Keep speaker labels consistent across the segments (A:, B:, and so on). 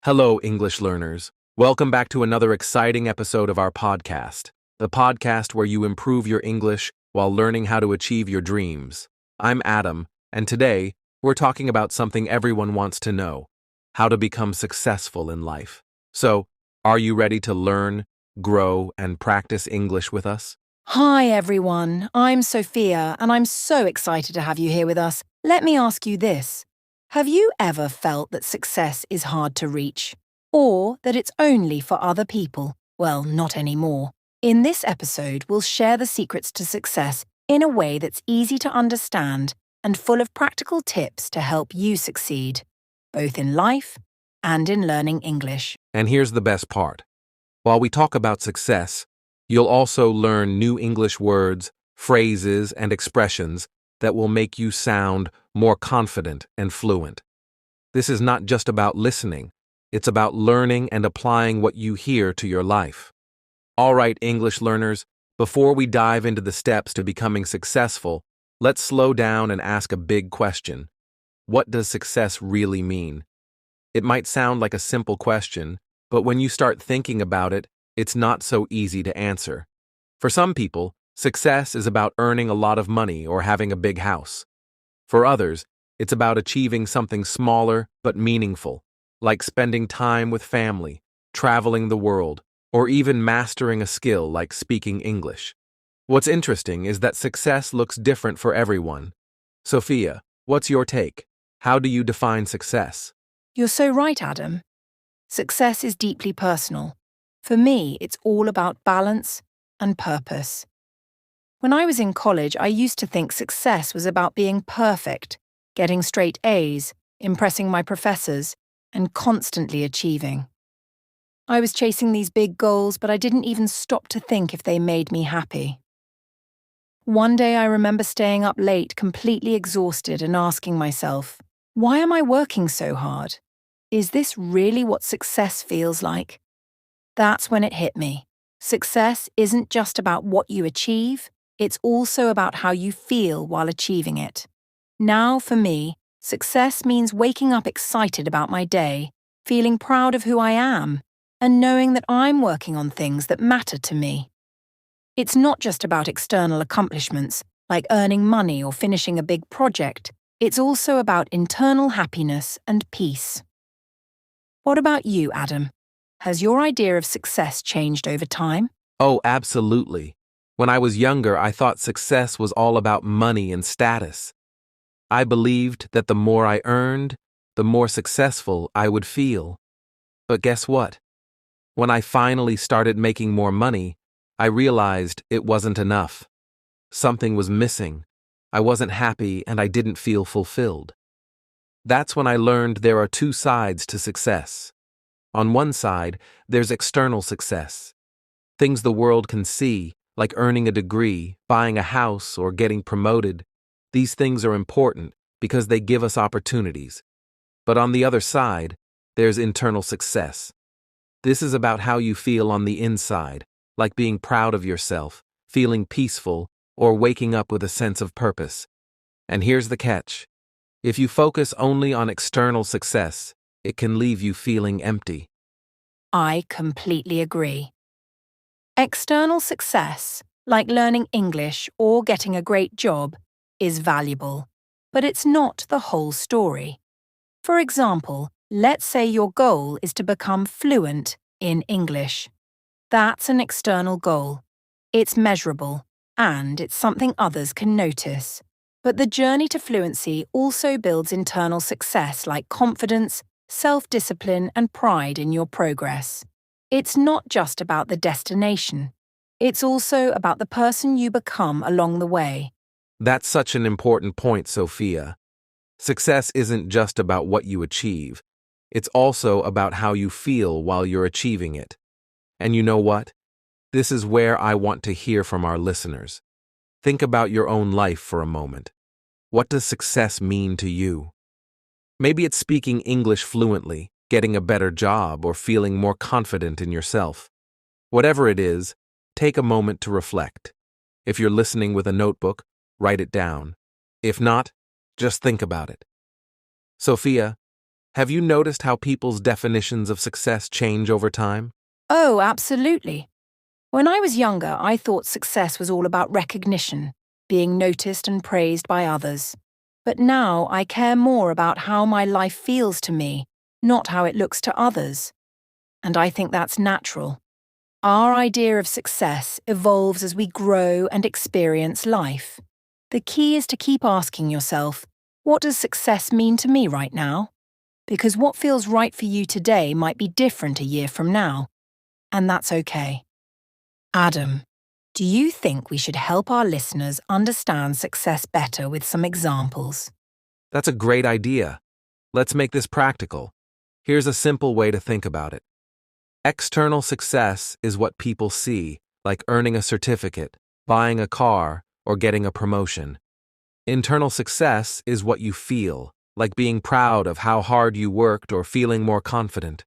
A: Hello, English learners. Welcome back to another exciting episode of our podcast, the podcast where you improve your English while learning how to achieve your dreams. I'm Adam, and today we're talking about something everyone wants to know: how to become successful in life. So, are you ready to learn, grow, and practice English with us?
B: Hi everyone, I'm Sophia and I'm so excited to have you here with us. Let me ask you this. Have you ever felt that success is hard to reach? Or that it's only for other people? Well, not anymore. In this episode, we'll share the secrets to success in a way that's easy to understand and full of practical tips to help you succeed, both in life and in learning English.
A: And here's the best part. While we talk about success, you'll also learn new English words, phrases, and expressions that will make you sound more confident and fluent. This is not just about listening, it's about learning and applying what you hear to your life. All right, English learners, before we dive into the steps to becoming successful, let's slow down and ask a big question. What does success really mean? It might sound like a simple question, but when you start thinking about it, it's not so easy to answer. For some people, success is about earning a lot of money or having a big house. For others, it's about achieving something smaller but meaningful, like spending time with family, traveling the world, or even mastering a skill like speaking English. What's interesting is that success looks different for everyone. Sophia, what's your take? How do you define success?
B: You're so right, Adam. Success is deeply personal. For me, it's all about balance and purpose. When I was in college, I used to think success was about being perfect, getting straight A's, impressing my professors, and constantly achieving. I was chasing these big goals, but I didn't even stop to think if they made me happy. One day I remember staying up late, completely exhausted, and asking myself, why am I working so hard? Is this really what success feels like? That's when it hit me. Success isn't just about what you achieve, it's also about how you feel while achieving it. Now, for me, success means waking up excited about my day, feeling proud of who I am, and knowing that I'm working on things that matter to me. It's not just about external accomplishments, like earning money or finishing a big project. It's also about internal happiness and peace. What about you, Adam? Has your idea of success changed over time?
A: Oh, absolutely. When I was younger, I thought success was all about money and status. I believed that the more I earned, the more successful I would feel. But guess what? When I finally started making more money, I realized it wasn't enough. Something was missing. I wasn't happy and I didn't feel fulfilled. That's when I learned there are two sides to success. On one side, there's external success. Things the world can see, like earning a degree, buying a house, or getting promoted. These things are important because they give us opportunities. But on the other side, there's internal success. This is about how you feel on the inside, like being proud of yourself, feeling peaceful, or waking up with a sense of purpose. And here's the catch. If you focus only on external success, it can leave you feeling empty.
B: I completely agree. External success, like learning English or getting a great job, is valuable, but it's not the whole story. For example, let's say your goal is to become fluent in English. That's an external goal. It's measurable, and it's something others can notice. But the journey to fluency also builds internal success like confidence, self-discipline, and pride in your progress. It's not just about the destination. It's also about the person you become along the way.
A: That's such an important point, Sophia. Success isn't just about what you achieve. It's also about how you feel while you're achieving it. And you know what? This is where I want to hear from our listeners. Think about your own life for a moment. What does success mean to you? Maybe it's speaking English fluently, getting a better job, or feeling more confident in yourself. Whatever it is, take a moment to reflect. If you're listening with a notebook, write it down. If not, just think about it. Sophia, Have you noticed how people's definitions of success change over time?
B: Oh, absolutely. When I was younger, I thought success was all about recognition, being noticed and praised by others. But now I care more about how my life feels to me, not how it looks to others. And I think that's natural. Our idea of success evolves as we grow and experience life. The key is to keep asking yourself, what does success mean to me right now? Because what feels right for you today might be different a year from now. And that's okay. Adam, do you think we should help our listeners understand success better with some examples?
A: That's a great idea. Let's make this practical. Here's a simple way to think about it. External success is what people see, like earning a certificate, buying a car, or getting a promotion. Internal success is what you feel, like being proud of how hard you worked or feeling more confident.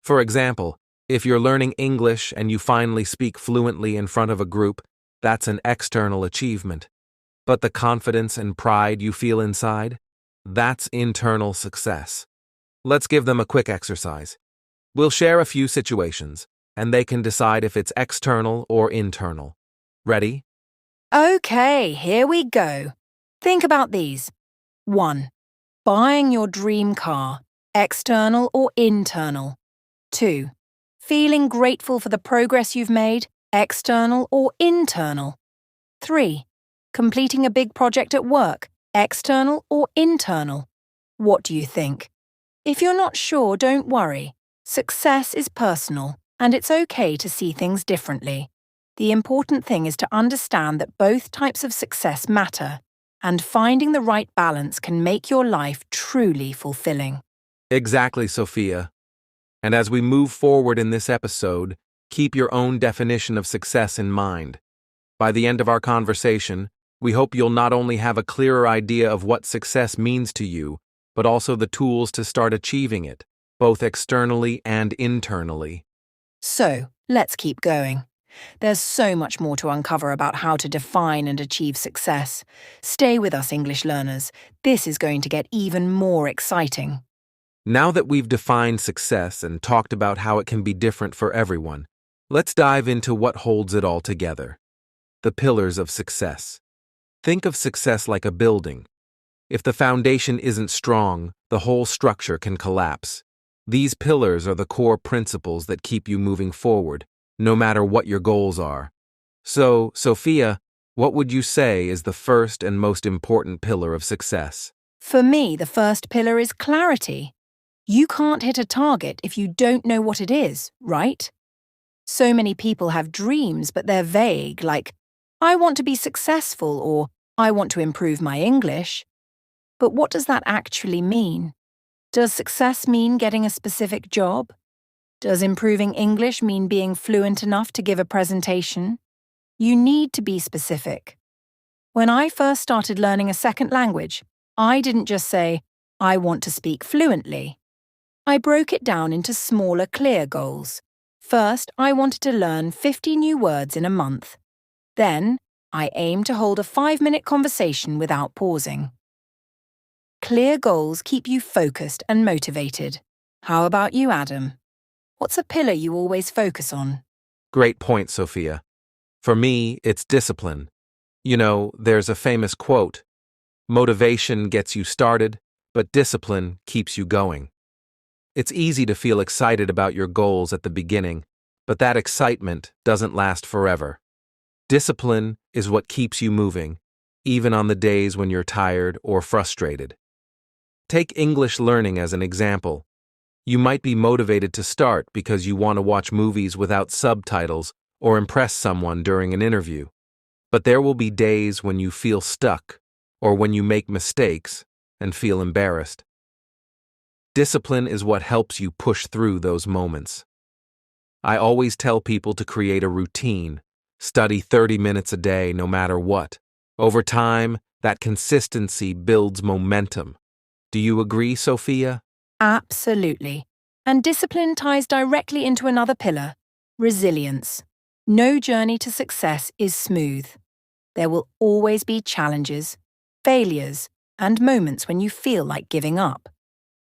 A: For example, if you're learning English and you finally speak fluently in front of a group, that's an external achievement. But the confidence and pride you feel inside? That's internal success. Let's give them a quick exercise. We'll share a few situations, and they can decide if it's external or internal. Ready?
B: Okay, here we go. Think about these. 1. Buying your dream car, external or internal. 2. Feeling grateful for the progress you've made, external or internal. 3. Completing a big project at work, external or internal. What do you think? If you're not sure, don't worry. Success is personal, and it's okay to see things differently. The important thing is to understand that both types of success matter, and finding the right balance can make your life truly fulfilling.
A: Exactly, Sophia. And as we move forward in this episode, keep your own definition of success in mind. By the end of our conversation, we hope you'll not only have a clearer idea of what success means to you, but also the tools to start achieving it, both externally and internally.
B: So, let's keep going. There's so much more to uncover about how to define and achieve success. Stay with us, English learners. This is going to get even more exciting.
A: Now that we've defined success and talked about how it can be different for everyone, let's dive into what holds it all together. The pillars of success. Think of success like a building. If the foundation isn't strong, the whole structure can collapse. These pillars are the core principles that keep you moving forward, no matter what your goals are. So, Sophia, what would you say is the first and most important pillar of success?
B: For me, the first pillar is clarity. You can't hit a target if you don't know what it is, right? So many people have dreams, but they're vague, like, I want to be successful or I want to improve my English. But what does that actually mean? Does success mean getting a specific job? Does improving English mean being fluent enough to give a presentation? You need to be specific. When I first started learning a second language, I didn't just say, I want to speak fluently. I broke it down into smaller, clear goals. First, I wanted to learn 50 new words in a month. Then, I aimed to hold a 5-minute conversation without pausing. Clear goals keep you focused and motivated. How about you, Adam? What's a pillar you always focus on?
A: Great point, Sophia. For me, it's discipline. You know, there's a famous quote, motivation gets you started, but discipline keeps you going. It's easy to feel excited about your goals at the beginning, but that excitement doesn't last forever. Discipline is what keeps you moving, even on the days when you're tired or frustrated. Take English learning as an example. You might be motivated to start because you want to watch movies without subtitles or impress someone during an interview. But there will be days when you feel stuck or when you make mistakes and feel embarrassed. Discipline is what helps you push through those moments. I always tell people to create a routine, study 30 minutes a day no matter what. Over time, that consistency builds momentum. Do you agree, Sophia?
B: Absolutely. And discipline ties directly into another pillar, resilience. No journey to success is smooth. There will always be challenges, failures, and moments when you feel like giving up.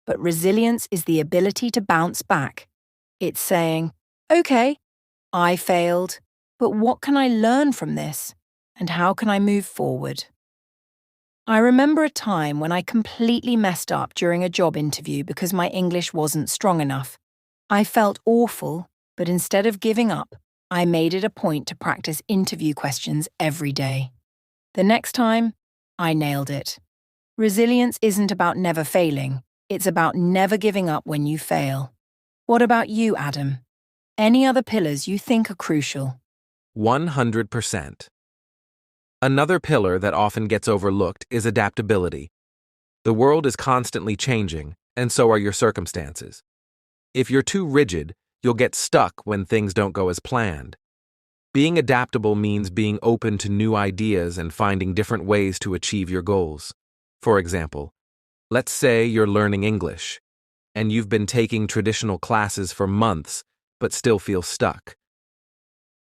B: but resilience is the ability to bounce back. It's saying, okay, I failed, but what can I learn from this? And how can I move forward? I remember a time when I completely messed up during a job interview because my English wasn't strong enough. I felt awful, but instead of giving up, I made it a point to practice interview questions every day. The next time, I nailed it. Resilience isn't about never failing, it's about never giving up when you fail. What about you, Adam? Any other pillars you think are crucial?
A: 100%. Another pillar that often gets overlooked is adaptability. The world is constantly changing, and so are your circumstances. If you're too rigid, you'll get stuck when things don't go as planned. Being adaptable means being open to new ideas and finding different ways to achieve your goals. For example, let's say you're learning English, and you've been taking traditional classes for months, but still feel stuck.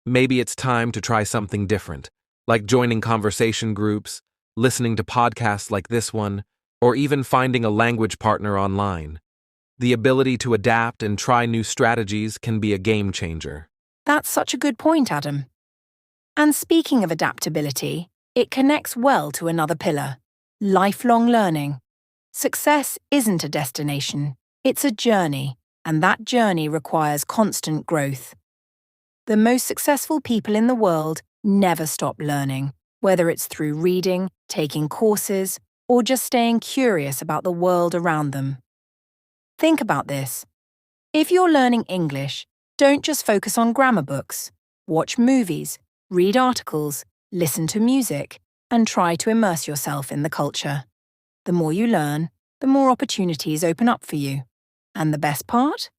A: Maybe it's time to try something different, like joining conversation groups, listening to podcasts like this one, or even finding a language partner online. The ability to adapt and try new strategies can be a game changer.
B: That's such a good point, Adam. And speaking of adaptability, it connects well to another pillar, lifelong learning. Success isn't a destination, it's a journey, and that journey requires constant growth. The most successful people in the world never stop learning, whether it's through reading, taking courses, or just staying curious about the world around them. Think about this. If you're learning English, don't just focus on grammar books. Watch movies, read articles, listen to music, and try to immerse yourself in the culture. The more you learn, the more opportunities open up for you. And the best part?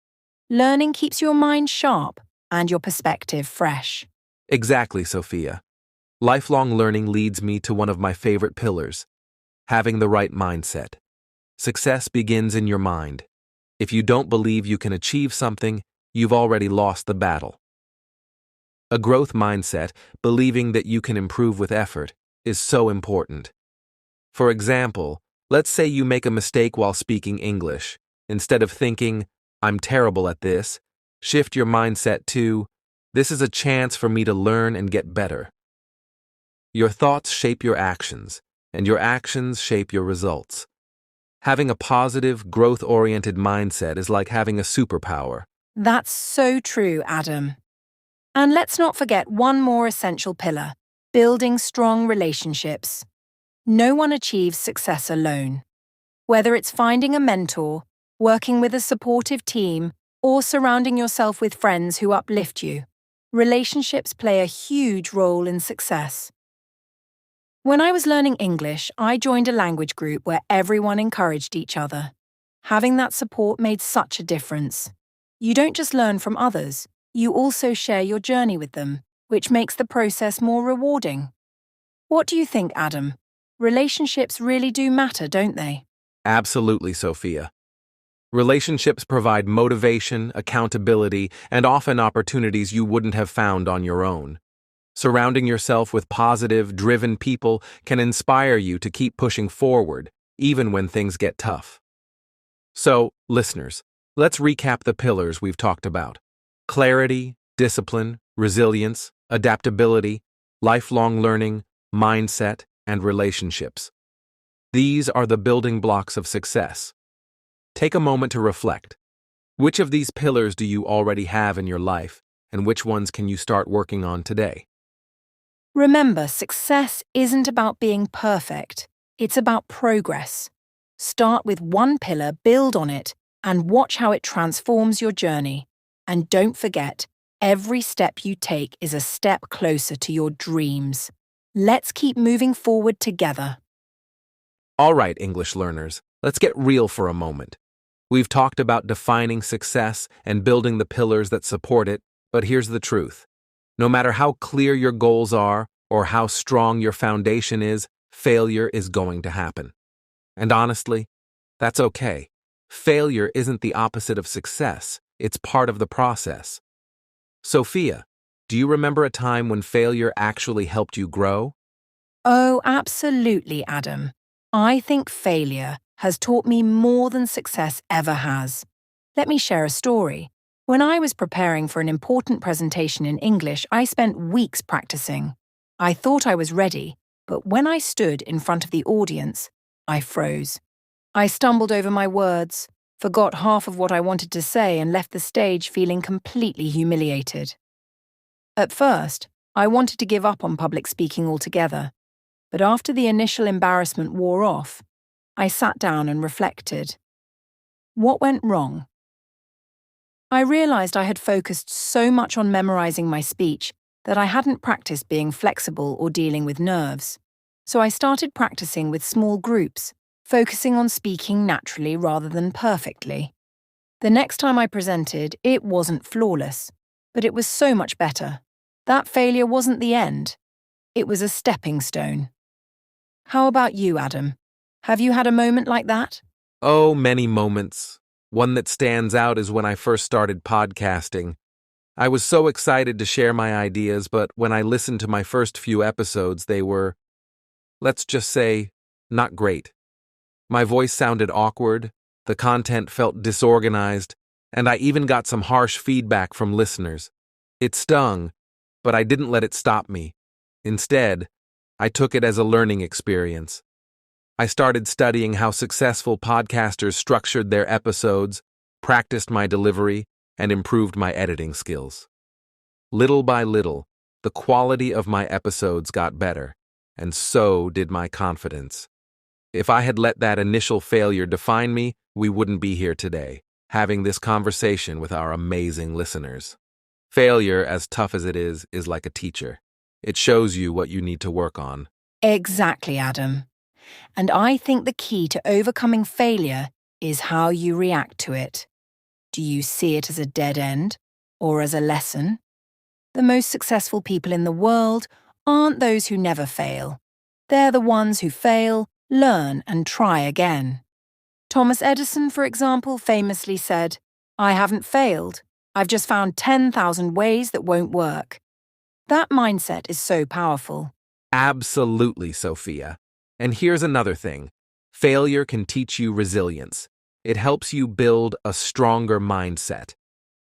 B: Learning keeps your mind sharp and your perspective fresh.
A: Exactly, Sophia. Lifelong learning leads me to one of my favorite pillars, having the right mindset. Success begins in your mind. If you don't believe you can achieve something, you've already lost the battle. A growth mindset, believing that you can improve with effort, is so important. For example, let's say you make a mistake while speaking English. Instead of thinking, I'm terrible at this, shift your mindset to, this is a chance for me to learn and get better. Your thoughts shape your actions, and your actions shape your results. Having a positive, growth-oriented mindset is like having a superpower.
B: That's so true, Adam. And let's not forget one more essential pillar, building strong relationships. No one achieves success alone. Whether it's finding a mentor, working with a supportive team, or surrounding yourself with friends who uplift you, relationships play a huge role in success. When I was learning English, I joined a language group where everyone encouraged each other. Having that support made such a difference. You don't just learn from others, you also share your journey with them, which makes the process more rewarding. What do you think, Adam? Relationships really do matter, don't they?
A: Absolutely, Sophia. Relationships provide motivation, accountability, and often opportunities you wouldn't have found on your own. Surrounding yourself with positive, driven people can inspire you to keep pushing forward, even when things get tough. So, listeners, let's recap the pillars we've talked about. Clarity, discipline, resilience, adaptability, lifelong learning, mindset, and relationships. These are the building blocks of success. Take a moment to reflect. Which of these pillars do you already have in your life, and which ones can you start working on today?
B: Remember, success isn't about being perfect, it's about progress. Start with one pillar, build on it, and watch how it transforms your journey. And don't forget, every step you take is a step closer to your dreams. Let's keep moving forward together.
A: All right, English learners, let's get real for a moment. We've talked about defining success and building the pillars that support it, but here's the truth. No matter how clear your goals are or how strong your foundation is, failure is going to happen. And honestly, that's okay. Failure isn't the opposite of success, it's part of the process. Sophia, do you remember a time when failure actually helped you grow?
B: Oh, absolutely, Adam. I think failure, has taught me more than success ever has. Let me share a story. When I was preparing for an important presentation in English, I spent weeks practicing. I thought I was ready, but when I stood in front of the audience, I froze. I stumbled over my words, forgot half of what I wanted to say, and left the stage feeling completely humiliated. At first, I wanted to give up on public speaking altogether, but after the initial embarrassment wore off, I sat down and reflected. What went wrong? I realized I had focused so much on memorizing my speech that I hadn't practiced being flexible or dealing with nerves. So I started practicing with small groups, focusing on speaking naturally rather than perfectly. The next time I presented, it wasn't flawless, but it was so much better. That failure wasn't the end. It was a stepping stone. How about you, Adam? Have you had a moment like that?
A: Oh, many moments. One that stands out is when I first started podcasting. I was so excited to share my ideas, but when I listened to my first few episodes, they were, let's just say, not great. My voice sounded awkward, the content felt disorganized, and I even got some harsh feedback from listeners. It stung, but I didn't let it stop me. Instead, I took it as a learning experience. I started studying how successful podcasters structured their episodes, practiced my delivery, and improved my editing skills. Little by little, the quality of my episodes got better, and so did my confidence. If I had let that initial failure define me, we wouldn't be here today, having this conversation with our amazing listeners. Failure, as tough as it is like a teacher. It shows you what you need to work on.
B: Exactly, Adam. And I think the key to overcoming failure is how you react to it. Do you see it as a dead end or as a lesson? The most successful people in the world aren't those who never fail. They're the ones who fail, learn, and try again. Thomas Edison, for example, famously said, "I haven't failed. I've just found 10,000 ways that won't work." That mindset is so powerful.
A: Absolutely, Sophia. And here's another thing. Failure can teach you resilience. It helps you build a stronger mindset.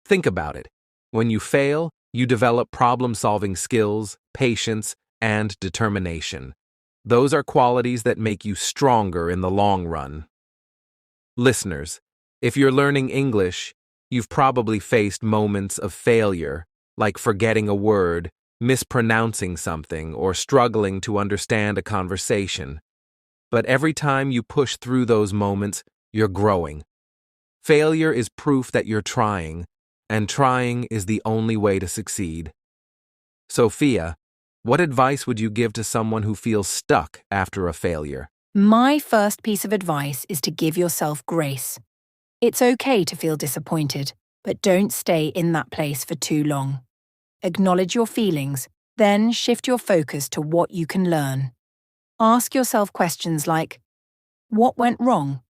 A: Think about it. When you fail, you develop problem-solving skills, patience, and determination. Those are qualities that make you stronger in the long run. Listeners, if you're learning English, you've probably faced moments of failure, like forgetting a word, mispronouncing something, or struggling to understand a conversation. But every time you push through those moments, you're growing. Failure is proof that you're trying, and trying is the only way to succeed. Sophia, what advice would you give to someone who feels stuck after a failure?
B: My first piece of advice is to give yourself grace. It's okay to feel disappointed, but don't stay in that place for too long. Acknowledge your feelings, then shift your focus to what you can learn. Ask yourself questions like, what went wrong?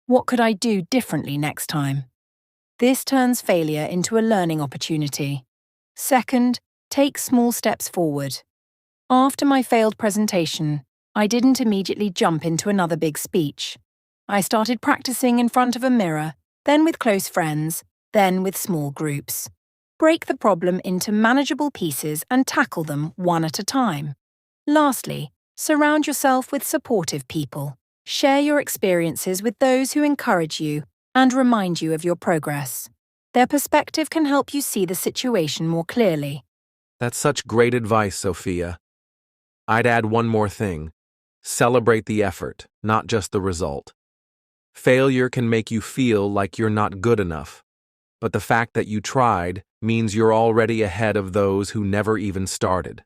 B: What could I do differently next time? This turns failure into a learning opportunity. Second, take small steps forward. After my failed presentation, I didn't immediately jump into another big speech. I started practicing in front of a mirror, then with close friends, then with small groups. Break the problem into manageable pieces and tackle them one at a time. Lastly, surround yourself with supportive people. Share your experiences with those who encourage you and remind you of your progress. Their perspective can help you see the situation more clearly.
A: That's such great advice, Sophia. I'd add one more thing. Celebrate the effort, not just the result. Failure can make you feel like you're not good enough, but the fact that you tried means you're already ahead of those who never even started.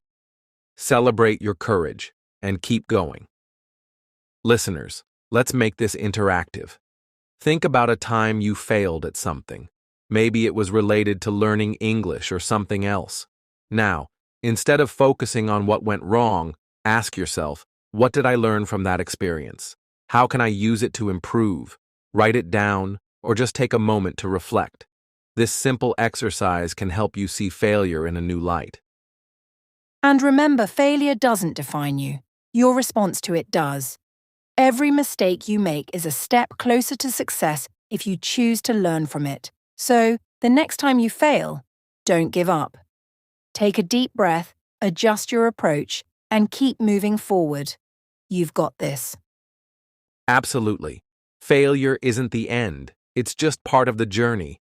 A: Celebrate your courage and keep going. Listeners, let's make this interactive. Think about a time you failed at something. Maybe it was related to learning English or something else. Now, instead of focusing on what went wrong, ask yourself, what did I learn from that experience? How can I use it to improve? Write it down, or just take a moment to reflect. This simple exercise can help you see failure in a new light.
B: And remember, failure doesn't define you. Your response to it does. Every mistake you make is a step closer to success if you choose to learn from it. So, the next time you fail, don't give up. Take a deep breath, adjust your approach, and keep moving forward. You've got this.
A: Absolutely. Failure isn't the end, it's just part of the journey.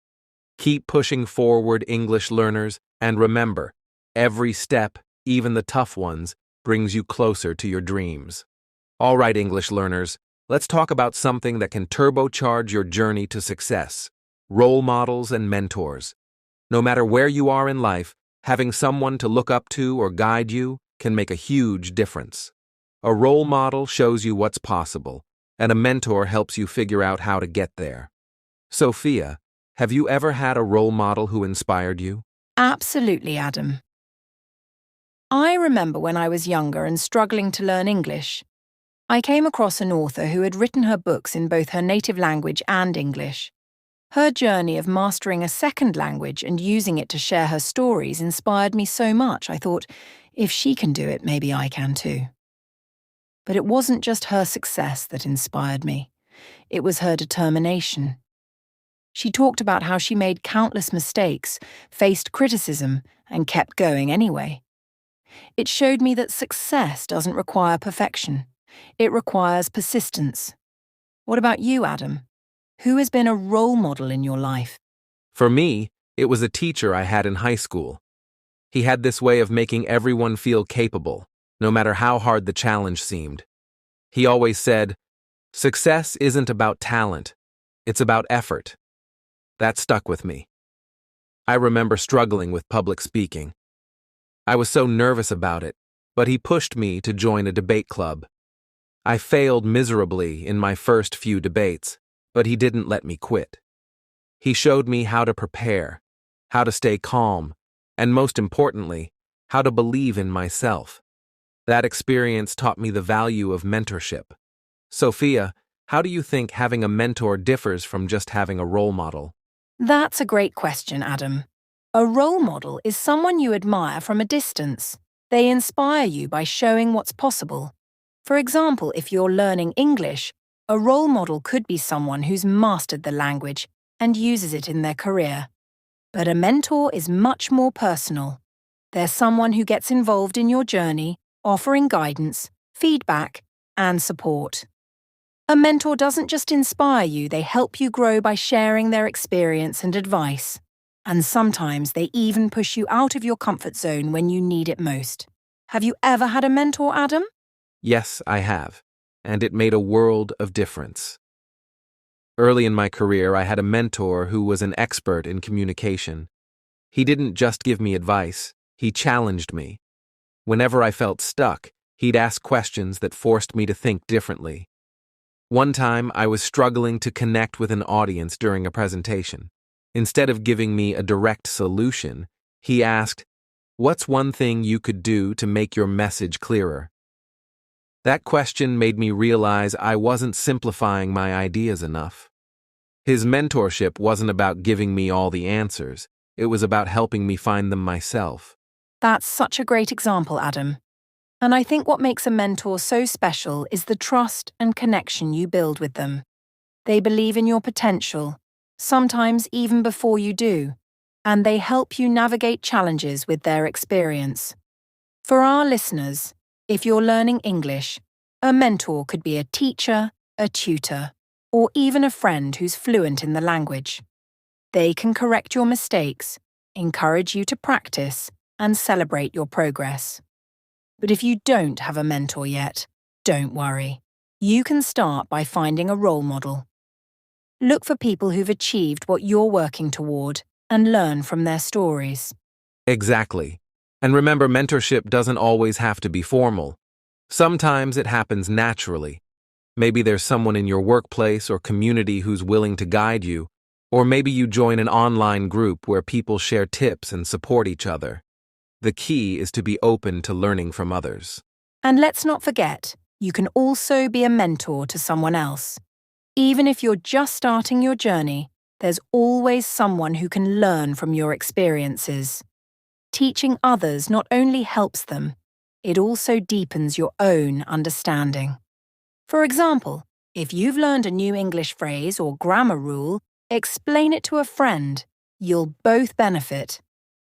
A: Keep pushing forward, English learners, and remember, every step, even the tough ones, brings you closer to your dreams. All right, English learners, let's talk about something that can turbocharge your journey to success: role models and mentors. No matter where you are in life, having someone to look up to or guide you can make a huge difference. A role model shows you what's possible, and a mentor helps you figure out how to get there. Sophia, have you ever had a role model who inspired you?
B: Absolutely, Adam. I remember when I was younger and struggling to learn English. I came across an author who had written her books in both her native language and English. Her journey of mastering a second language and using it to share her stories inspired me so much. I thought, if she can do it, maybe I can too. But it wasn't just her success that inspired me. It was her determination. She talked about how she made countless mistakes, faced criticism, and kept going anyway. It showed me that success doesn't require perfection. It requires persistence. What about you, Adam? Who has been a role model in your life?
A: For me, it was a teacher I had in high school. He had this way of making everyone feel capable, no matter how hard the challenge seemed. He always said, "Success isn't about talent, it's about effort." That stuck with me. I remember struggling with public speaking. I was so nervous about it, but he pushed me to join a debate club. I failed miserably in my first few debates, but he didn't let me quit. He showed me how to prepare, how to stay calm, and most importantly, how to believe in myself. That experience taught me the value of mentorship. Sophia, how do you think having a mentor differs from just having a role model?
B: That's a great question, Adam. A role model is someone you admire from a distance. They inspire you by showing what's possible. For example, if you're learning English, a role model could be someone who's mastered the language and uses it in their career. But a mentor is much more personal. They're someone who gets involved in your journey, offering guidance, feedback, and support. A mentor doesn't just inspire you, they help you grow by sharing their experience and advice. And sometimes they even push you out of your comfort zone when you need it most. Have you ever had a mentor, Adam?
A: Yes, I have, and it made a world of difference. Early in my career, I had a mentor who was an expert in communication. He didn't just give me advice, he challenged me. Whenever I felt stuck, he'd ask questions that forced me to think differently. One time, I was struggling to connect with an audience during a presentation. Instead of giving me a direct solution, he asked, "What's one thing you could do to make your message clearer?" That question made me realize I wasn't simplifying my ideas enough. His mentorship wasn't about giving me all the answers, it was about helping me find them myself.
B: That's such a great example, Adam. And I think what makes a mentor so special is the trust and connection you build with them. They believe in your potential, sometimes even before you do, and they help you navigate challenges with their experience. For our listeners, if you're learning English, a mentor could be a teacher, a tutor, or even a friend who's fluent in the language. They can correct your mistakes, encourage you to practice, and celebrate your progress. But if you don't have a mentor yet, don't worry. You can start by finding a role model. Look for people who've achieved what you're working toward and learn from their stories.
A: Exactly. And remember, mentorship doesn't always have to be formal. Sometimes it happens naturally. Maybe there's someone in your workplace or community who's willing to guide you, or maybe you join an online group where people share tips and support each other. The key is to be open to learning from others.
B: And let's not forget, you can also be a mentor to someone else. Even if you're just starting your journey, there's always someone who can learn from your experiences. Teaching others not only helps them, it also deepens your own understanding. For example, if you've learned a new English phrase or grammar rule, explain it to a friend. You'll both benefit.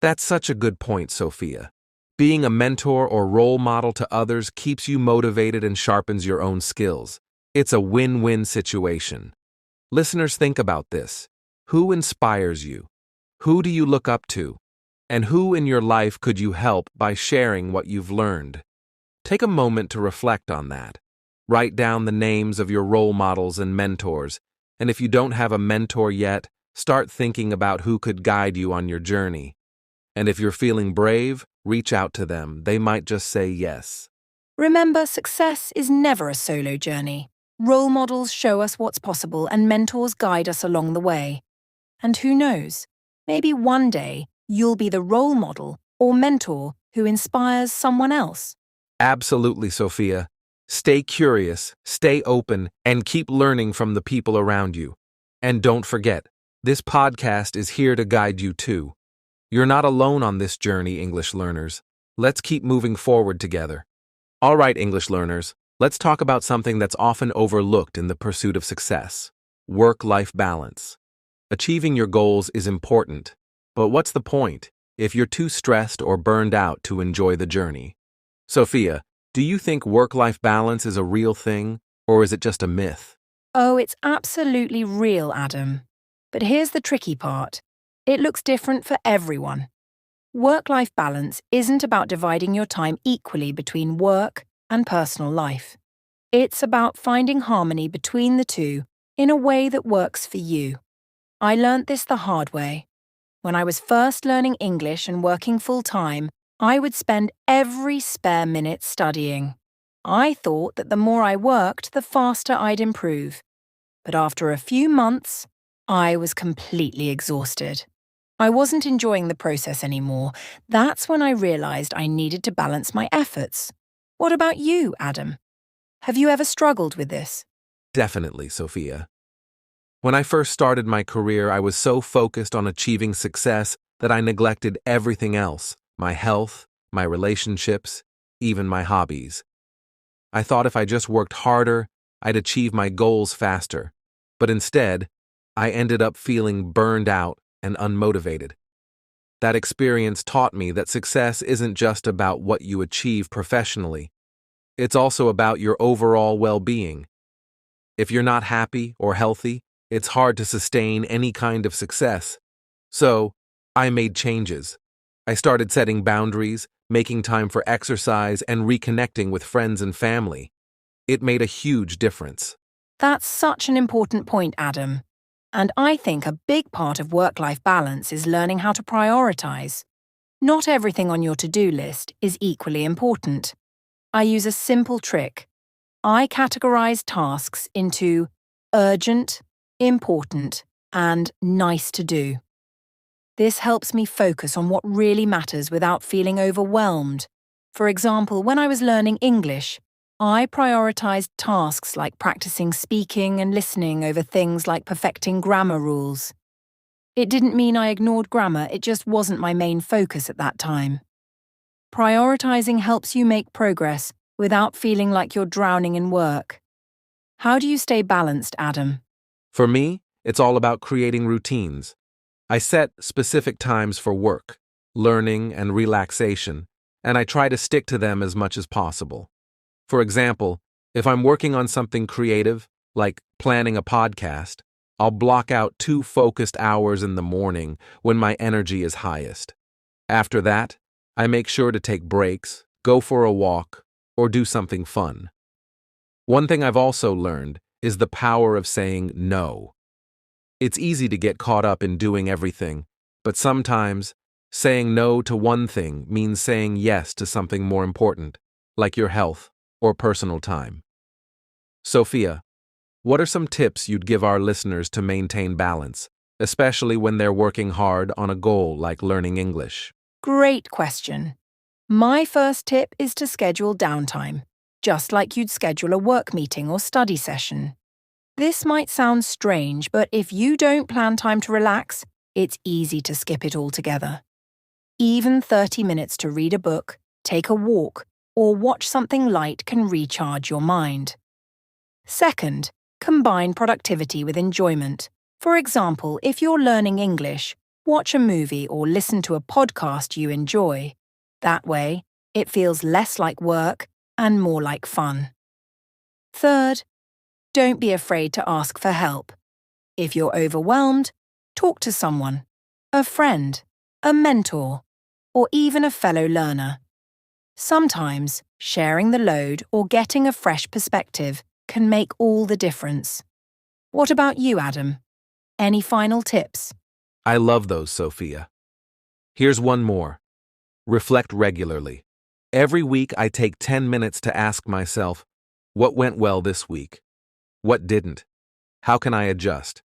A: That's such a good point, Sophia. Being a mentor or role model to others keeps you motivated and sharpens your own skills. It's a win-win situation. Listeners, think about this. Who inspires you? Who do you look up to? And who in your life could you help by sharing what you've learned? Take a moment to reflect on that. Write down the names of your role models and mentors, and if you don't have a mentor yet, start thinking about who could guide you on your journey. And if you're feeling brave, reach out to them. They might just say yes.
B: Remember, success is never a solo journey. Role models show us what's possible and mentors guide us along the way. And who knows, maybe one day you'll be the role model or mentor who inspires someone else.
A: Absolutely, Sophia. Stay curious, stay open, and keep learning from the people around you. And don't forget, this podcast is here to guide you too. You're not alone on this journey, English learners. Let's keep moving forward together. All right, English learners, let's talk about something that's often overlooked in the pursuit of success: work-life balance. Achieving your goals is important, but what's the point if you're too stressed or burned out to enjoy the journey? Sophia, do you think work-life balance is a real thing, or is it just a myth?
B: Oh, it's absolutely real, Adam. But here's the tricky part. It looks different for everyone. Work-life balance isn't about dividing your time equally between work and personal life. It's about finding harmony between the two in a way that works for you. I learnt this the hard way. When I was first learning English and working full-time, I would spend every spare minute studying. I thought that the more I worked, the faster I'd improve. But after a few months, I was completely exhausted. I wasn't enjoying the process anymore. That's when I realized I needed to balance my efforts. What about you, Adam? Have you ever struggled with this?
A: Definitely, Sophia. When I first started my career, I was so focused on achieving success that I neglected everything else: my health, my relationships, even my hobbies. I thought if I just worked harder, I'd achieve my goals faster. But instead, I ended up feeling burned out and unmotivated. That experience taught me that success isn't just about what you achieve professionally. It's also about your overall well-being. If you're not happy or healthy, it's hard to sustain any kind of success. So, I made changes. I started setting boundaries, making time for exercise, and reconnecting with friends and family. It made a huge difference.
B: That's such an important point, Adam. And I think a big part of work-life balance is learning how to prioritize. Not everything on your to-do list is equally important. I use a simple trick. I categorize tasks into urgent, important, and nice to do. This helps me focus on what really matters without feeling overwhelmed. For example, when I was learning English, I prioritized tasks like practicing speaking and listening over things like perfecting grammar rules. It didn't mean I ignored grammar, it just wasn't my main focus at that time. Prioritizing helps you make progress without feeling like you're drowning in work. How do you stay balanced, Adam?
A: For me, it's all about creating routines. I set specific times for work, learning, and relaxation, and I try to stick to them as much as possible. For example, if I'm working on something creative, like planning a podcast, I'll block out 2 focused hours in the morning when my energy is highest. After that, I make sure to take breaks, go for a walk, or do something fun. One thing I've also learned is the power of saying no. It's easy to get caught up in doing everything, but sometimes saying no to one thing means saying yes to something more important, like your health or personal time. Sophia, what are some tips you'd give our listeners to maintain balance, especially when they're working hard on a goal like learning English?
B: Great question. My first tip is to schedule downtime, just like you'd schedule a work meeting or study session. This might sound strange, but if you don't plan time to relax, it's easy to skip it altogether. Even 30 minutes to read a book, take a walk, or watch something light can recharge your mind. Second, combine productivity with enjoyment. For example, if you're learning English, watch a movie or listen to a podcast you enjoy. That way, it feels less like work and more like fun. Third, don't be afraid to ask for help. If you're overwhelmed, talk to someone, a friend, a mentor, or even a fellow learner. Sometimes, sharing the load or getting a fresh perspective can make all the difference. What about you, Adam? Any final tips?
A: I love those, Sophia. Here's one more. Reflect regularly. Every week I take 10 minutes to ask myself, what went well this week? What didn't? How can I adjust?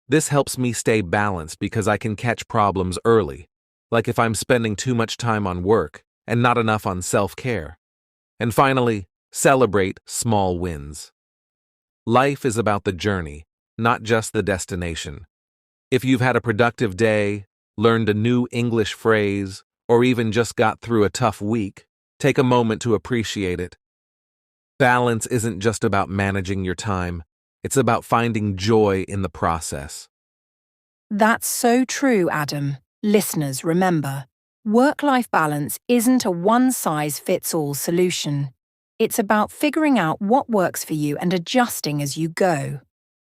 A: This helps me stay balanced because I can catch problems early, like if I'm spending too much time on work and not enough on self-care. And finally, celebrate small wins. Life is about the journey, not just the destination. If you've had a productive day, learned a new English phrase, or even just got through a tough week, take a moment to appreciate it. Balance isn't just about managing your time, it's about finding joy in the process.
B: That's so true, Adam. Listeners, remember, work-life balance isn't a one-size-fits-all solution. It's about figuring out what works for you and adjusting as you go.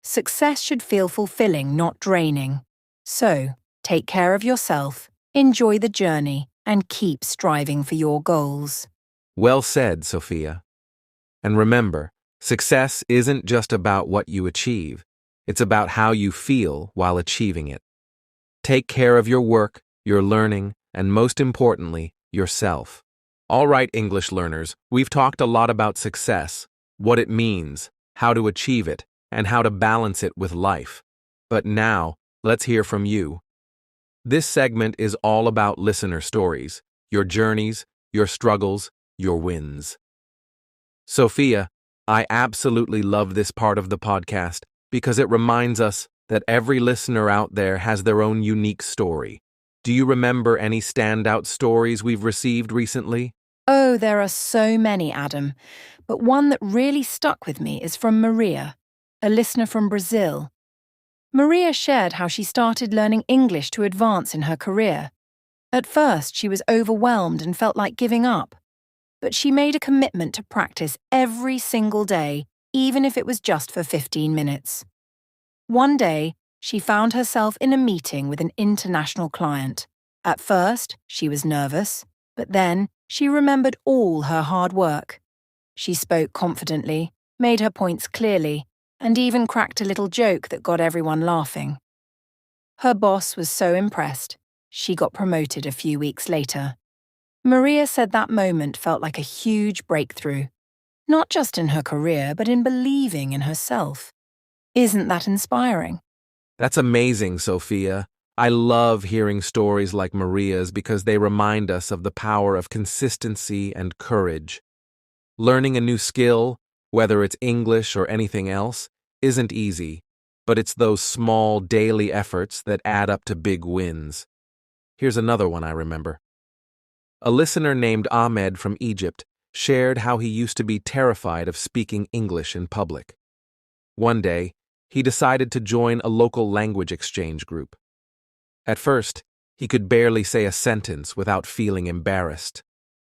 B: Success should feel fulfilling, not draining. So, take care of yourself, enjoy the journey, and keep striving for your goals.
A: Well said, Sophia. And remember, success isn't just about what you achieve, it's about how you feel while achieving it. Take care of your work, your learning, and most importantly, yourself. All right, English learners, we've talked a lot about success, what it means, how to achieve it, and how to balance it with life. But now, let's hear from you. This segment is all about listener stories, your journeys, your struggles, your wins. Sophia, I absolutely love this part of the podcast because it reminds us that every listener out there has their own unique story. Do you remember any standout stories we've received recently?
B: Oh, there are so many, Adam. But one that really stuck with me is from Maria, a listener from Brazil. Maria shared how she started learning English to advance in her career. At first, she was overwhelmed and felt like giving up. But she made a commitment to practice every single day, even if it was just for 15 minutes. One day, she found herself in a meeting with an international client. At first, she was nervous, but then she remembered all her hard work. She spoke confidently, made her points clearly, and even cracked a little joke that got everyone laughing. Her boss was so impressed, she got promoted a few weeks later. Maria said that moment felt like a huge breakthrough, not just in her career, but in believing in herself. Isn't that inspiring?
A: That's amazing, Sophia. I love hearing stories like Maria's because they remind us of the power of consistency and courage. Learning a new skill, whether it's English or anything else, isn't easy, but it's those small daily efforts that add up to big wins. Here's another one I remember. A listener named Ahmed from Egypt shared how he used to be terrified of speaking English in public. One day, he decided to join a local language exchange group. At first, he could barely say a sentence without feeling embarrassed.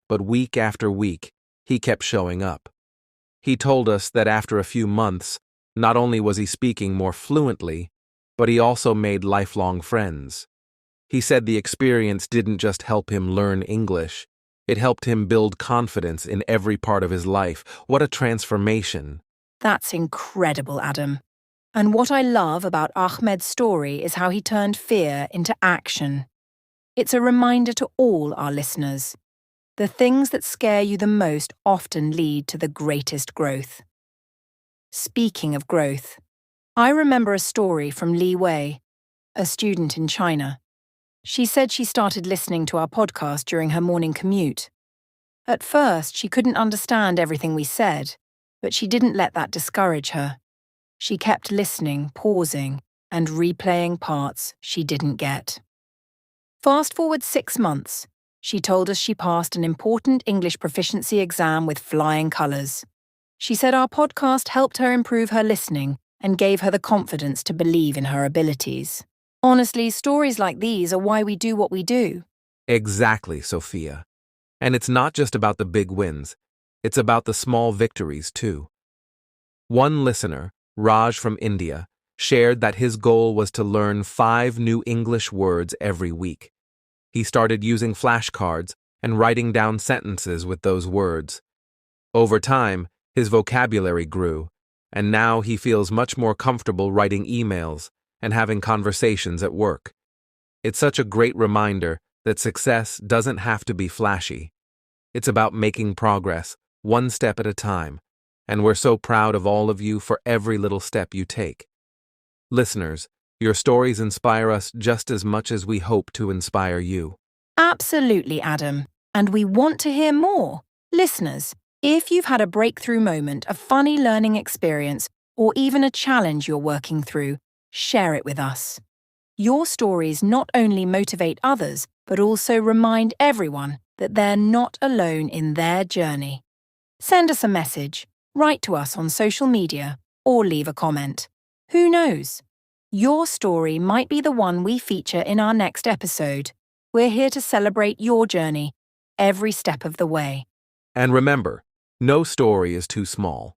A: But week after week, he kept showing up. He told us that after a few months, not only was he speaking more fluently, but he also made lifelong friends. He said the experience didn't just help him learn English, it helped him build confidence in every part of his life. What a transformation.
B: That's incredible, Adam. And what I love about Ahmed's story is how he turned fear into action. It's a reminder to all our listeners. The things that scare you the most often lead to the greatest growth. Speaking of growth, I remember a story from Li Wei, a student in China. She said she started listening to our podcast during her morning commute. At first, she couldn't understand everything we said, but she didn't let that discourage her. She kept listening, pausing, and replaying parts she didn't get. Fast forward 6 months, she told us she passed an important English proficiency exam with flying colours. She said our podcast helped her improve her listening and gave her the confidence to believe in her abilities. Honestly, stories like these are why we do what we do.
A: Exactly, Sophia. And it's not just about the big wins. It's about the small victories, too. One listener, Raj from India, shared that his goal was to learn 5 new English words every week. He started using flashcards and writing down sentences with those words. Over time, his vocabulary grew, and now he feels much more comfortable writing emails and having conversations at work. It's such a great reminder that success doesn't have to be flashy. It's about making progress, one step at a time, and we're so proud of all of you for every little step you take. Listeners, your stories inspire us just as much as we hope to inspire you.
B: Absolutely, Adam. And we want to hear more. Listeners, if you've had a breakthrough moment, a funny learning experience, or even a challenge you're working through, share it with us. Your stories not only motivate others, but also remind everyone that they're not alone in their journey. Send us a message, write to us on social media, or leave a comment. Who knows? Your story might be the one we feature in our next episode. We're here to celebrate your journey, every step of the way.
A: And remember, no story is too small.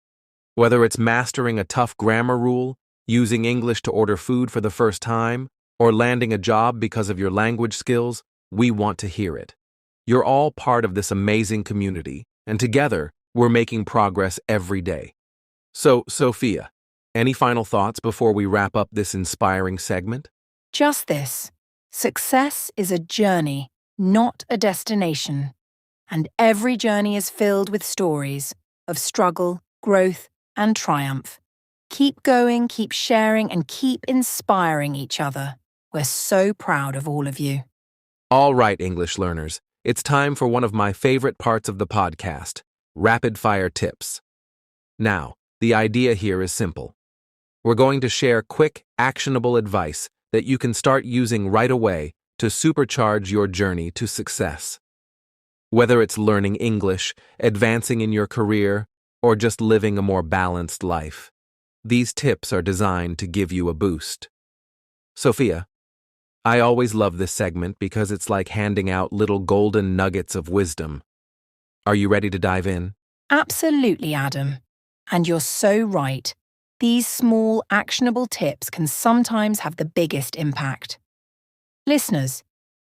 A: Whether it's mastering a tough grammar rule, using English to order food for the first time, or landing a job because of your language skills, we want to hear it. You're all part of this amazing community, and together, we're making progress every day. So, Sophia, any final thoughts before we wrap up this inspiring segment?
B: Just this. Success is a journey, not a destination. And every journey is filled with stories of struggle, growth, and triumph. Keep going, keep sharing, and keep inspiring each other. We're so proud of all of you.
A: All right, English learners, it's time for one of my favorite parts of the podcast, rapid-fire tips. Now, the idea here is simple. We're going to share quick, actionable advice that you can start using right away to supercharge your journey to success. Whether it's learning English, advancing in your career, or just living a more balanced life, these tips are designed to give you a boost. Sophia, I always love this segment because it's like handing out little golden nuggets of wisdom. Are you ready to dive in?
B: Absolutely, Adam. And you're so right. These small, actionable tips can sometimes have the biggest impact. Listeners,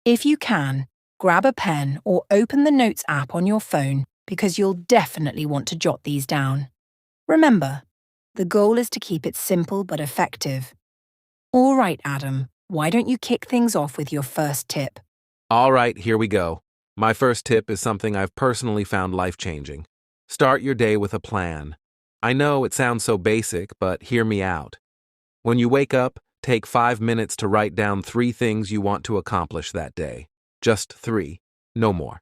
B: if you can, grab a pen or open the Notes app on your phone because you'll definitely want to jot these down. Remember, the goal is to keep it simple but effective. All right, Adam, why don't you kick things off with your first tip?
A: All right, here we go. My first tip is something I've personally found life-changing. Start your day with a plan. I know it sounds so basic, but hear me out. When you wake up, take 5 minutes to write down 3 things you want to accomplish that day. Just 3, no more.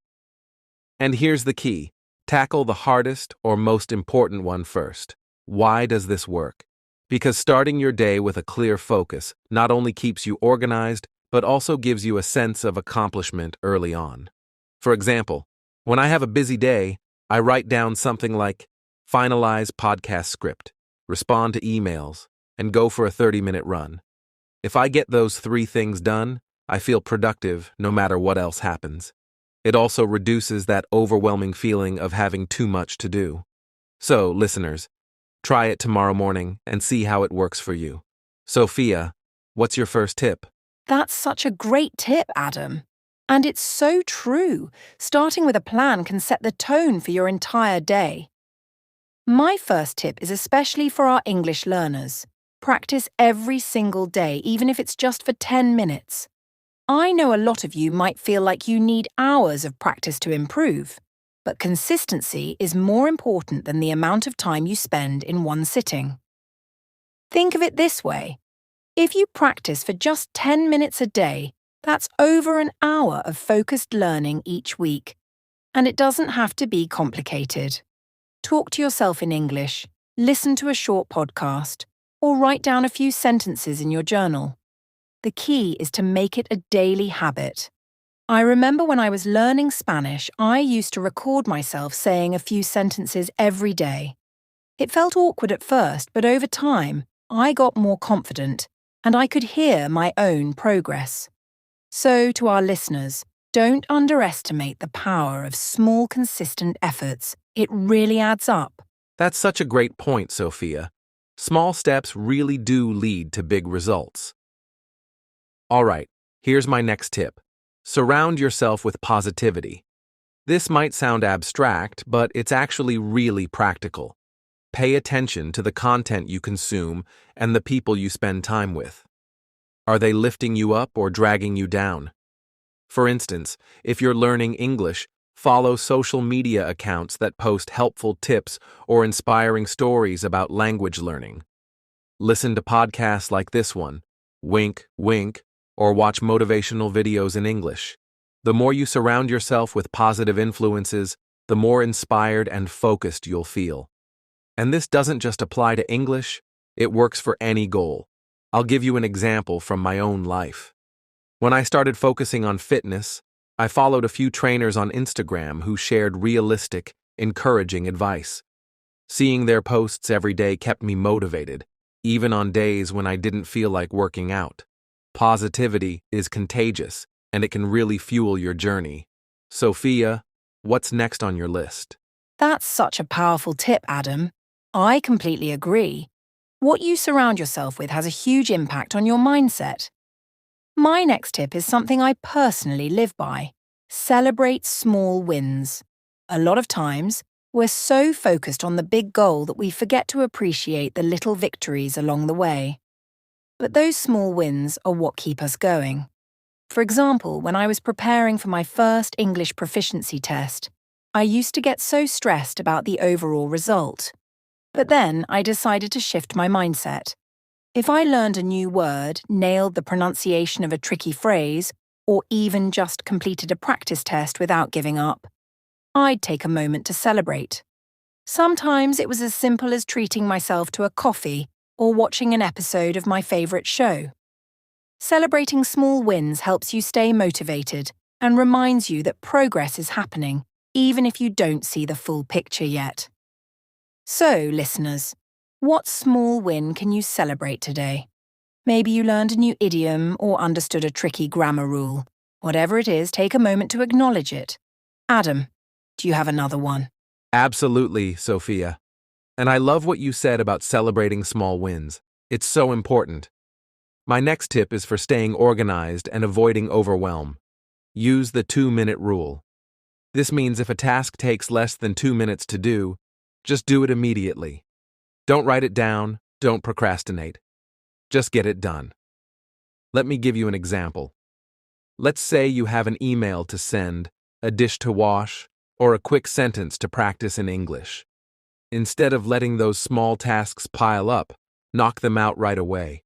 A: And here's the key. Tackle the hardest or most important one first. Why does this work? Because starting your day with a clear focus not only keeps you organized, but also gives you a sense of accomplishment early on. For example, when I have a busy day, I write down something like, finalize podcast script, respond to emails, and go for a 30-minute run. If I get those 3 things done, I feel productive no matter what else happens. It also reduces that overwhelming feeling of having too much to do. So, listeners, try it tomorrow morning and see how it works for you. Sophia, what's your first tip?
B: That's such a great tip, Adam. And it's so true. Starting with a plan can set the tone for your entire day. My first tip is especially for our English learners. Practice every single day, even if it's just for 10 minutes. I know a lot of you might feel like you need hours of practice to improve, but consistency is more important than the amount of time you spend in one sitting. Think of it this way. If you practice for just 10 minutes a day, that's over an hour of focused learning each week. And it doesn't have to be complicated. Talk to yourself in English, listen to a short podcast, or write down a few sentences in your journal. The key is to make it a daily habit. I remember when I was learning Spanish, I used to record myself saying a few sentences every day. It felt awkward at first, but over time, I got more confident and I could hear my own progress. So, to our listeners, don't underestimate the power of small, consistent efforts. It really adds up.
A: That's such a great point, Sophia. Small steps really do lead to big results. All right, here's my next tip. Surround yourself with positivity. This might sound abstract, but it's actually really practical. Pay attention to the content you consume and the people you spend time with. Are they lifting you up or dragging you down? For instance, if you're learning English, follow social media accounts that post helpful tips or inspiring stories about language learning. Listen to podcasts like this one, Wink, Wink, or watch motivational videos in English. The more you surround yourself with positive influences, the more inspired and focused you'll feel. And this doesn't just apply to English, it works for any goal. I'll give you an example from my own life. When I started focusing on fitness, I followed a few trainers on Instagram who shared realistic, encouraging advice. Seeing their posts every day kept me motivated, even on days when I didn't feel like working out. Positivity is contagious, and it can really fuel your journey. Sophia, what's next on your list?
B: That's such a powerful tip, Adam. I completely agree. What you surround yourself with has a huge impact on your mindset. My next tip is something I personally live by. Celebrate small wins. A lot of times, we're so focused on the big goal that we forget to appreciate the little victories along the way. But those small wins are what keep us going. For example, when I was preparing for my first English proficiency test, I used to get so stressed about the overall result. But then I decided to shift my mindset. If I learned a new word, nailed the pronunciation of a tricky phrase, or even just completed a practice test without giving up, I'd take a moment to celebrate. Sometimes it was as simple as treating myself to a coffee or watching an episode of my favorite show. Celebrating small wins helps you stay motivated and reminds you that progress is happening, even if you don't see the full picture yet. So, listeners, what small win can you celebrate today? Maybe you learned a new idiom or understood a tricky grammar rule. Whatever it is, take a moment to acknowledge it. Adam, do you have another one?
A: Absolutely, Sophia. And I love what you said about celebrating small wins. It's so important. My next tip is for staying organized and avoiding overwhelm. Use the 2-minute rule. This means if a task takes less than 2 minutes to do, just do it immediately. Don't write it down, don't procrastinate. Just get it done. Let me give you an example. Let's say you have an email to send, a dish to wash, or a quick sentence to practice in English. Instead of letting those small tasks pile up, knock them out right away.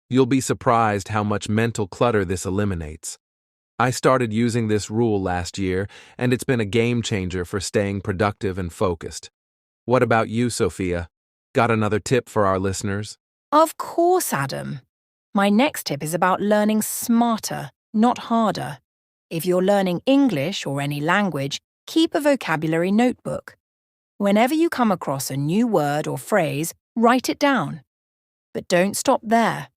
A: You'll be surprised how much mental clutter this eliminates. I started using this rule last year, and it's been a game changer for staying productive and focused. What about you, Sophia? Got another tip for our listeners?
B: Of course, Adam. My next tip is about learning smarter, not harder. If you're learning English or any language, keep a vocabulary notebook. Whenever you come across a new word or phrase, write it down. But don't stop there.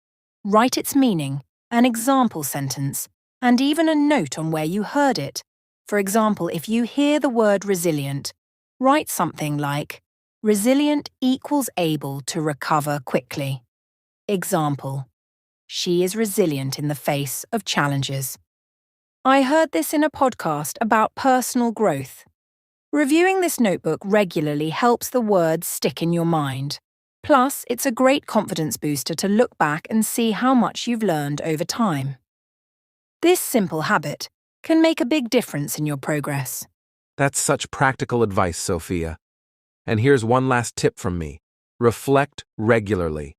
B: Write its meaning, an example sentence, and even a note on where you heard it. For example, if you hear the word resilient, write something like, resilient equals able to recover quickly. Example, she is resilient in the face of challenges. I heard this in a podcast about personal growth. Reviewing this notebook regularly helps the words stick in your mind. Plus, it's a great confidence booster to look back and see how much you've learned over time. This simple habit can make a big difference in your progress.
A: That's such practical advice, Sophia. And here's one last tip from me. Reflect regularly.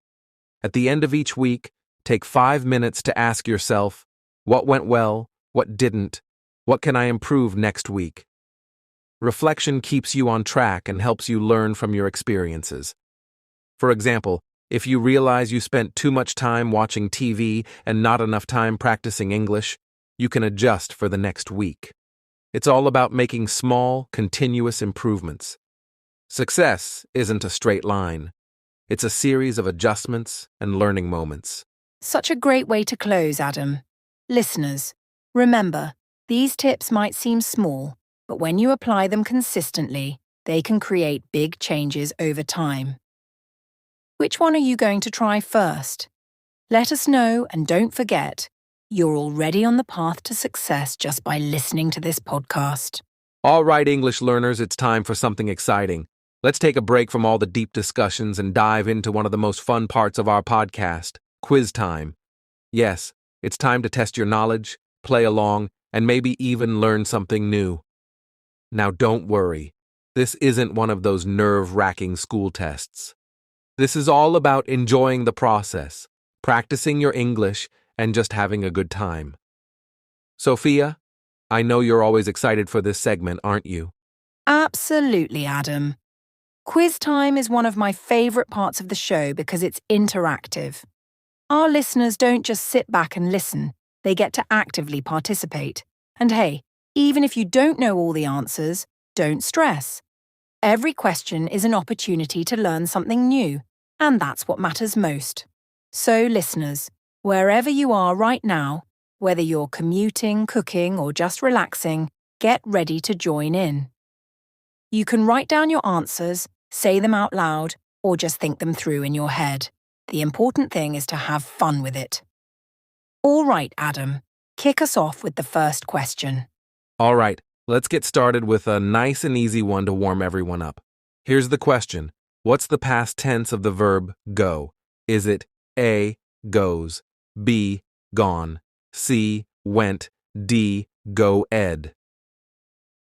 A: At the end of each week, take 5 minutes to ask yourself, what went well, what didn't, what can I improve next week? Reflection keeps you on track and helps you learn from your experiences. For example, if you realize you spent too much time watching TV and not enough time practicing English, you can adjust for the next week. It's all about making small, continuous improvements. Success isn't a straight line. It's a series of adjustments and learning moments.
B: Such a great way to close, Adam. Listeners, remember, these tips might seem small, but when you apply them consistently, they can create big changes over time. Which one are you going to try first? Let us know, and don't forget, you're already on the path to success just by listening to this podcast.
A: All right, English learners, it's time for something exciting. Let's take a break from all the deep discussions and dive into one of the most fun parts of our podcast, quiz time. Yes, it's time to test your knowledge, play along, and maybe even learn something new. Now don't worry, this isn't one of those nerve-wracking school tests. This is all about enjoying the process, practicing your English, and just having a good time. Sophia, I know you're always excited for this segment, aren't you?
B: Absolutely, Adam. Quiz time is one of my favourite parts of the show because it's interactive. Our listeners don't just sit back and listen, they get to actively participate. And hey, even if you don't know all the answers, don't stress. Every question is an opportunity to learn something new, and that's what matters most. So, listeners, wherever you are right now, whether you're commuting, cooking, or just relaxing, get ready to join in. You can write down your answers, say them out loud, or just think them through in your head. The important thing is to have fun with it. All right, Adam, kick us off with the first question.
A: All right, let's get started with a nice and easy one to warm everyone up. Here's the question. What's the past tense of the verb go? Is it A, goes, B, gone, C, went, D, go ed?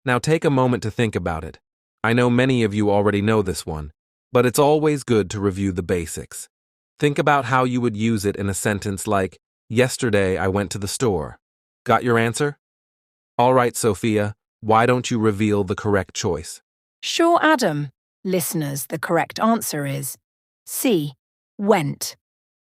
A: Now take a moment to think about it. I know many of you already know this one, but it's always good to review the basics. Think about how you would use it in a sentence like, yesterday I went to the store. Got your answer? All right, Sophia, why don't you reveal the correct choice?
B: Sure, Adam. Listeners, the correct answer is C, went.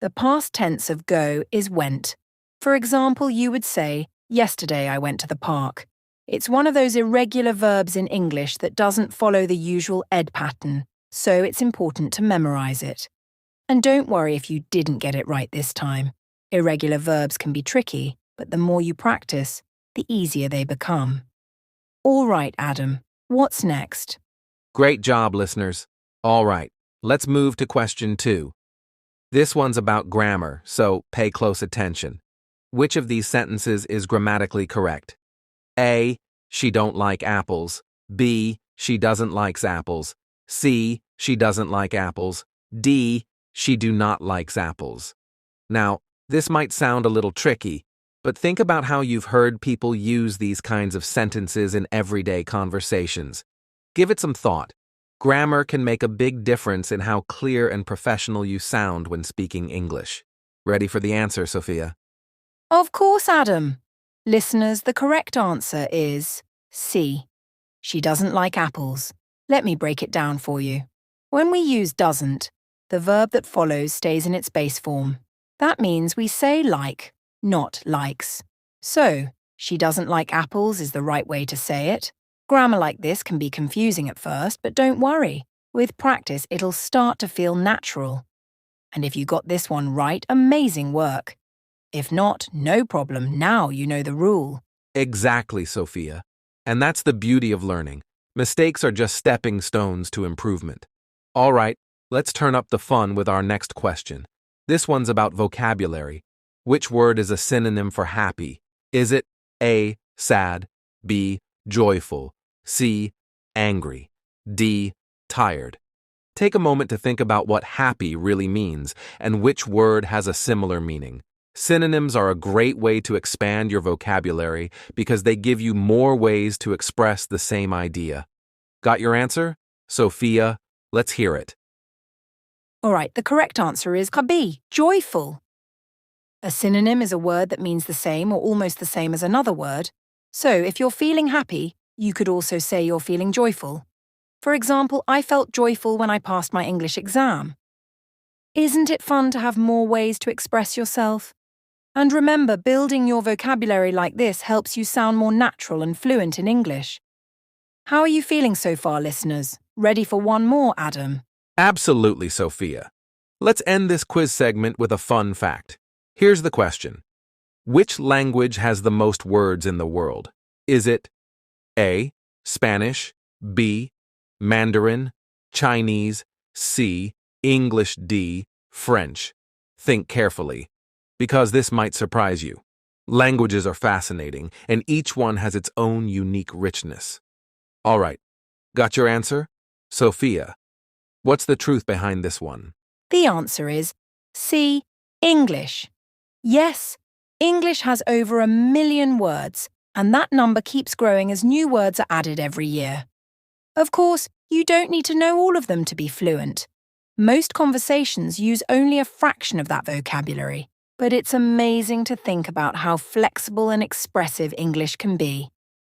B: The past tense of go is went. For example, you would say, yesterday I went to the park. It's one of those irregular verbs in English that doesn't follow the usual ed pattern, so it's important to memorize it. And don't worry if you didn't get it right this time. Irregular verbs can be tricky, but the more you practice, the easier they become. All right, Adam, what's next?
A: Great job, listeners. All right, let's move to question 2. This one's about grammar, so pay close attention. Which of these sentences is grammatically correct? A, she don't like apples. B, she doesn't likes apples. C, she doesn't like apples. D, she do not likes apples. Now, this might sound a little tricky, but think about how you've heard people use these kinds of sentences in everyday conversations. Give it some thought. Grammar can make a big difference in how clear and professional you sound when speaking English. Ready for the answer, Sophia?
B: Of course, Adam. Listeners, the correct answer is C. She doesn't like apples. Let me break it down for you. When we use doesn't, the verb that follows stays in its base form. That means we say like, not likes. So, she doesn't like apples is the right way to say it. Grammar like this can be confusing at first, but don't worry. With practice, it'll start to feel natural. And if you got this one right, amazing work. If not, no problem. Now you know the rule.
A: Exactly, Sophia. And that's the beauty of learning. Mistakes are just stepping stones to improvement. All right, let's turn up the fun with our next question. This one's about vocabulary. Which word is a synonym for happy? Is it A, sad, B, joyful, C, angry, D, tired? Take a moment to think about what happy really means and which word has a similar meaning. Synonyms are a great way to expand your vocabulary because they give you more ways to express the same idea. Got your answer? Sophia, let's hear it.
B: All right, the correct answer is B, joyful. A synonym is a word that means the same or almost the same as another word. So if you're feeling happy, you could also say you're feeling joyful. For example, I felt joyful when I passed my English exam. Isn't it fun to have more ways to express yourself? And remember, building your vocabulary like this helps you sound more natural and fluent in English. How are you feeling so far, listeners? Ready for one more, Adam?
A: Absolutely, Sophia. Let's end this quiz segment with a fun fact. Here's the question. Which language has the most words in the world? Is it A, Spanish, B, Mandarin, Chinese, C, English, D, French? Think carefully, because this might surprise you. Languages are fascinating, and each one has its own unique richness. All right, got your answer? Sophia, what's the truth behind this one?
B: The answer is C, English. Yes, English has over 1 million words, and that number keeps growing as new words are added every year. Of course, you don't need to know all of them to be fluent. Most conversations use only a fraction of that vocabulary, but it's amazing to think about how flexible and expressive English can be.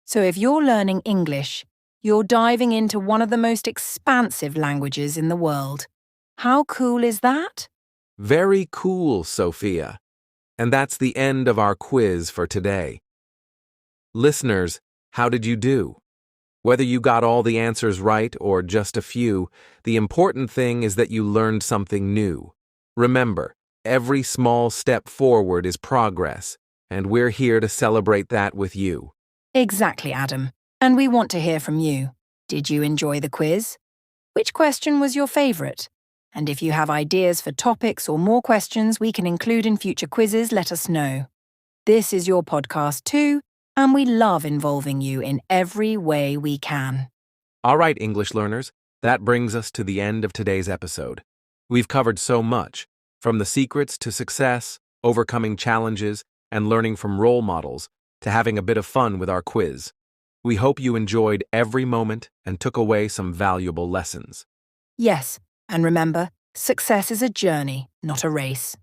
B: So if you're learning English, you're diving into one of the most expansive languages in the world. How cool is that?
A: Very cool, Sophia. And that's the end of our quiz for today. Listeners, how did you do? Whether you got all the answers right or just a few, the important thing is that you learned something new. Remember, every small step forward is progress, and we're here to celebrate that with you.
B: Exactly, Adam. And we want to hear from you. Did you enjoy the quiz? Which question was your favourite? And if you have ideas for topics or more questions we can include in future quizzes, let us know. This is your podcast too, and we love involving you in every way we can.
A: All right, English learners, that brings us to the end of today's episode. We've covered so much, from the secrets to success, overcoming challenges, and learning from role models, to having a bit of fun with our quiz. We hope you enjoyed every moment and took away some valuable lessons.
B: Yes, and remember, success is a journey, not a race.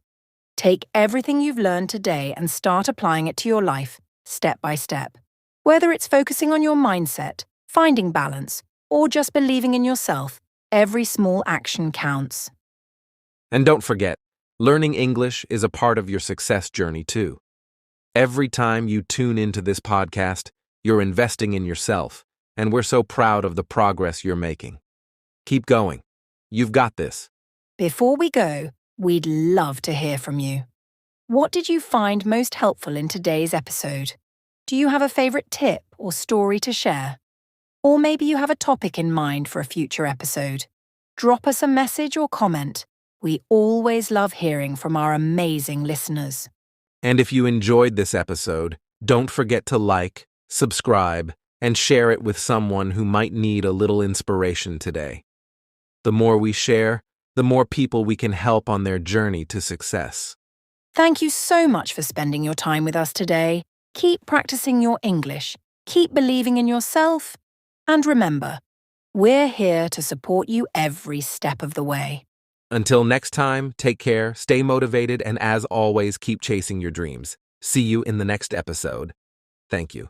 B: Take everything you've learned today and start applying it to your life, step by step. Whether it's focusing on your mindset, finding balance, or just believing in yourself, every small action counts.
A: And don't forget, learning English is a part of your success journey too. Every time you tune into this podcast, you're investing in yourself, and we're so proud of the progress you're making. Keep going. You've got this.
B: Before we go, we'd love to hear from you. What did you find most helpful in today's episode? Do you have a favourite tip or story to share? Or maybe you have a topic in mind for a future episode. Drop us a message or comment. We always love hearing from our amazing listeners.
A: And if you enjoyed this episode, don't forget to like, subscribe, and share it with someone who might need a little inspiration today. The more we share, the more people we can help on their journey to success.
B: Thank you so much for spending your time with us today. Keep practicing your English, keep believing in yourself, and remember, we're here to support you every step of the way.
A: Until next time, take care, stay motivated, and as always, keep chasing your dreams. See you in the next episode. Thank you.